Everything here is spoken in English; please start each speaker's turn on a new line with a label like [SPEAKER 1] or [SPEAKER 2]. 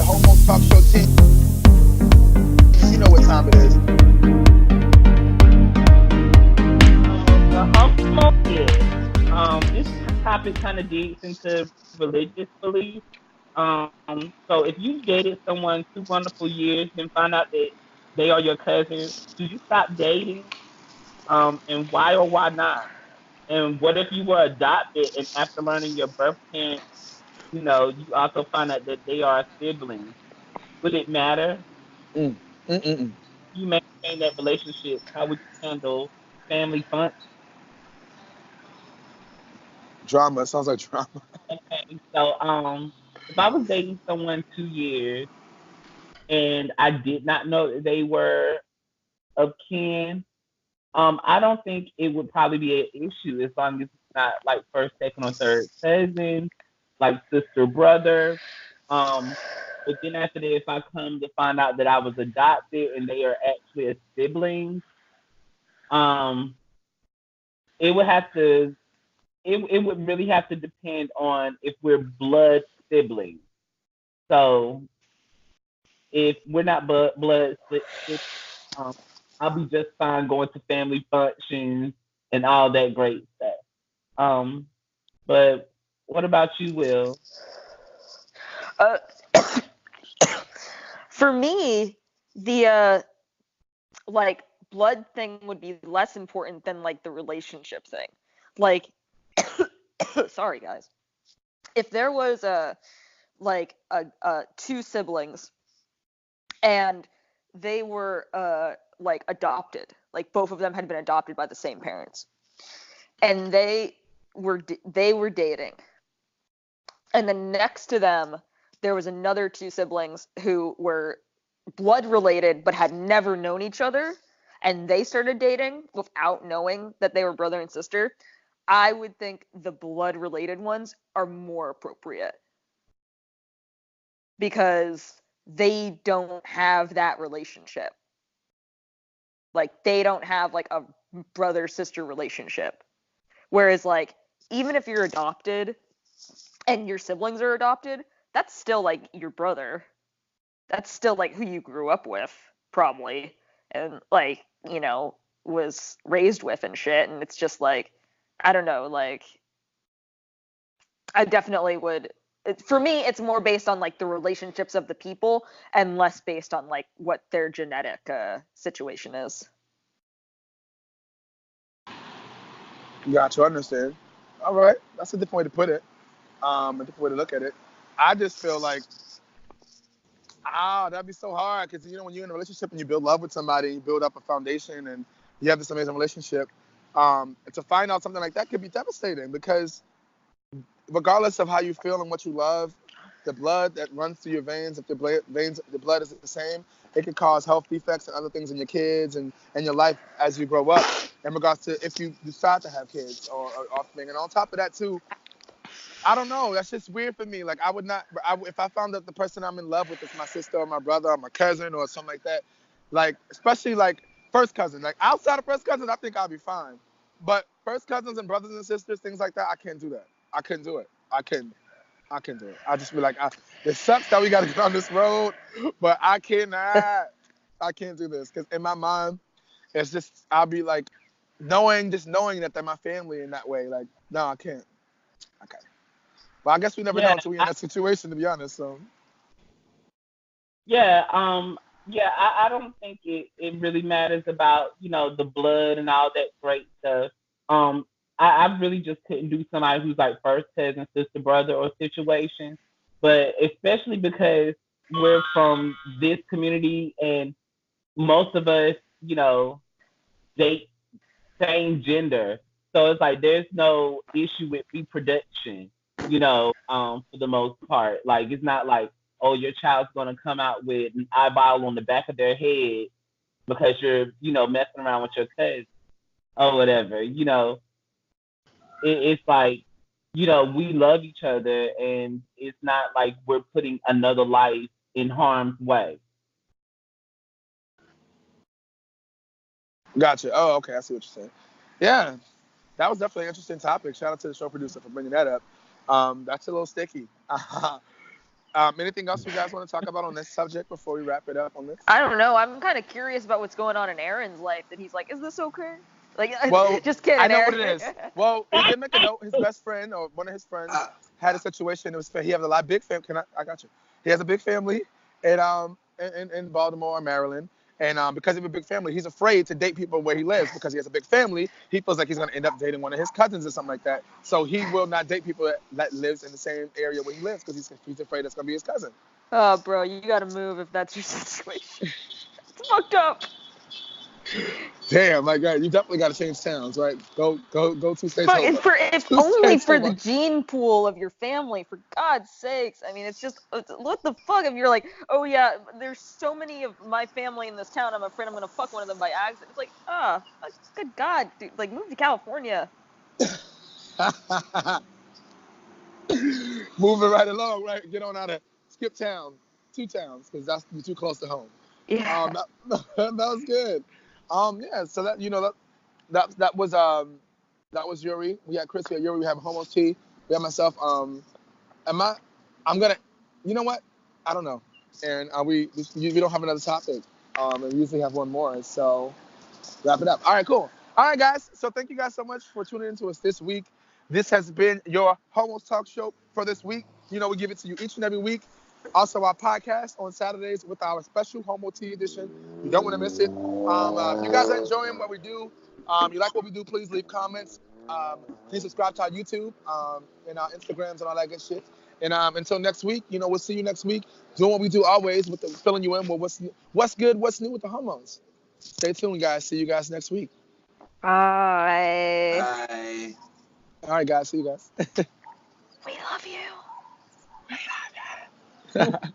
[SPEAKER 1] Homo Talk Show team. You know what time it is.
[SPEAKER 2] The homo this topic kind of digs into religious beliefs. So if you dated someone 2 wonderful years and find out that they are your cousin, do you stop dating? And why or why not? And what if you were adopted and after learning your birth parents, you also find out that they are siblings? Would it matter?
[SPEAKER 1] Mm, mm, mm, mm.
[SPEAKER 2] You maintain that relationship. How would you handle family fun?
[SPEAKER 1] Drama. It sounds like drama.
[SPEAKER 2] Okay, so if I was dating someone 2 years and I did not know that they were of kin, I don't think it would probably be an issue as long as it's not like first, second, or third cousin, like sister, brother. Um, but then after that, if I come to find out that I was adopted and they are actually a sibling, um, it would have to it would really have to depend on if we're blood siblings. So if we're not blood siblings, um, I'll be just fine going to family functions and all that great stuff. Um, but what about you, Will?
[SPEAKER 3] Uh, for me, the like blood thing would be less important than like the relationship thing. Like, sorry guys, if there was a two siblings and they were like adopted, like both of them had been adopted by the same parents, and they were dating, and then next to them there was another two siblings who were blood related but had never known each other, and they started dating without knowing that they were brother and sister, I would think the blood related ones are more appropriate because they don't have that relationship. Like they don't have like a brother sister relationship. Whereas like even if you're adopted and your siblings are adopted, that's still like your brother. That's still like who you grew up with, probably, and like, was raised with and shit. And it's just like, I don't know, like, I definitely would. For me, it's more based on like the relationships of the people and less based on like what their genetic situation is.
[SPEAKER 1] Got you. Understand. All right. That's a different way to put it. A different way to look at it. I just feel like, that'd be so hard because when you're in a relationship and you build love with somebody, and you build up a foundation, and you have this amazing relationship. To find out something like that could be devastating because regardless of how you feel and what you love, the blood that runs through your veins, if the blood is the same, it can cause health defects and other things in your kids and your life as you grow up. In regards to if you decide to have kids or offspring, and on top of that too, I don't know. That's just weird for me. Like I would not, if I found out the person I'm in love with is my sister or my brother or my cousin or something like that, like especially like first cousin, like outside of first cousins, I think I'll be fine. But first cousins and brothers and sisters, things like that, I can't do that. I couldn't do it. I can do it. I just be like, it sucks that we got to get on this road, but I cannot. I can't do this because in my mind, it's just I'll be like, knowing that they're my family in that way. Like, no, I can't. I can't. But I guess we never know
[SPEAKER 2] Yeah,
[SPEAKER 1] until we're in that situation, to be honest. So,
[SPEAKER 2] yeah, I don't think it really matters about, the blood and all that great stuff. I really just couldn't do somebody who's like first cousin, sister, brother, or situation. But especially because we're from this community and most of us, date same gender. So it's like there's no issue with reproduction, for the most part. Like it's not like, oh, your child's gonna come out with an eyeball on the back of their head because you're, messing around with your cousin or whatever. It's like, we love each other and it's not like we're putting another life in harm's way.
[SPEAKER 1] gotcha. Oh, okay. I see what you're saying. Yeah, that was definitely an interesting topic. Shout out to the show producer for bringing that up. That's a little sticky. Anything else you guys want to talk about on this subject before we wrap it up on this?
[SPEAKER 3] I don't know. I'm kind of curious about what's going on in Aaron's life. That he's like, is this okay? Like,
[SPEAKER 1] Well,
[SPEAKER 3] just kidding.
[SPEAKER 1] I know
[SPEAKER 3] Aaron.
[SPEAKER 1] what it is. Well, he did make a note. His best friend or one of his friends had a situation. It was he has a lot big family. I got you. He has a big family in Baltimore, Maryland, and because of a big family, he's afraid to date people where he lives because he has a big family. He feels like he's gonna end up dating one of his cousins or something like that. So he will not date people that lives in the same area where he lives because he's afraid it's gonna be his cousin.
[SPEAKER 3] Oh, bro, you gotta move if that's your situation. It's fucked up.
[SPEAKER 1] Damn, my God, you definitely got to change towns, right? Go 2 states
[SPEAKER 3] Fuck,
[SPEAKER 1] over.
[SPEAKER 3] if
[SPEAKER 1] 2
[SPEAKER 3] only
[SPEAKER 1] states
[SPEAKER 3] for
[SPEAKER 1] over.
[SPEAKER 3] the gene pool of your family, for God's sakes. I mean, it's just, what the fuck if you're like, oh yeah, there's so many of my family in this town, I'm afraid I'm gonna fuck one of them by accident. It's like, good God, dude, like, move to California.
[SPEAKER 1] Moving right along, right? Get on out of skip town, 2 towns, because you're too close to home.
[SPEAKER 3] Yeah.
[SPEAKER 1] That was good. Yeah. So that was Yuri. We had Chris. We had Yuri. We have Homos T. We have myself. I'm gonna. You know what? I don't know. And we don't have another topic. And we usually have one more. So wrap it up. All right, cool. All right, guys. So thank you guys so much for tuning in to us this week. This has been your Homos Talk Show for this week. You know, we give it to you each and every week. Also, our podcast on Saturdays with our special Homo Tea edition. You don't want to miss it. If you guys are enjoying what we do, you like what we do, please leave comments. Please subscribe to our YouTube and our Instagrams and all that good shit. And until next week, you know, we'll see you next week doing what we do always with filling you in with what's good, what's new with the homos. Stay tuned, guys. See you guys next week.
[SPEAKER 3] Bye.
[SPEAKER 4] Bye.
[SPEAKER 1] All right, guys. See you guys.
[SPEAKER 3] We love you.
[SPEAKER 1] We love you.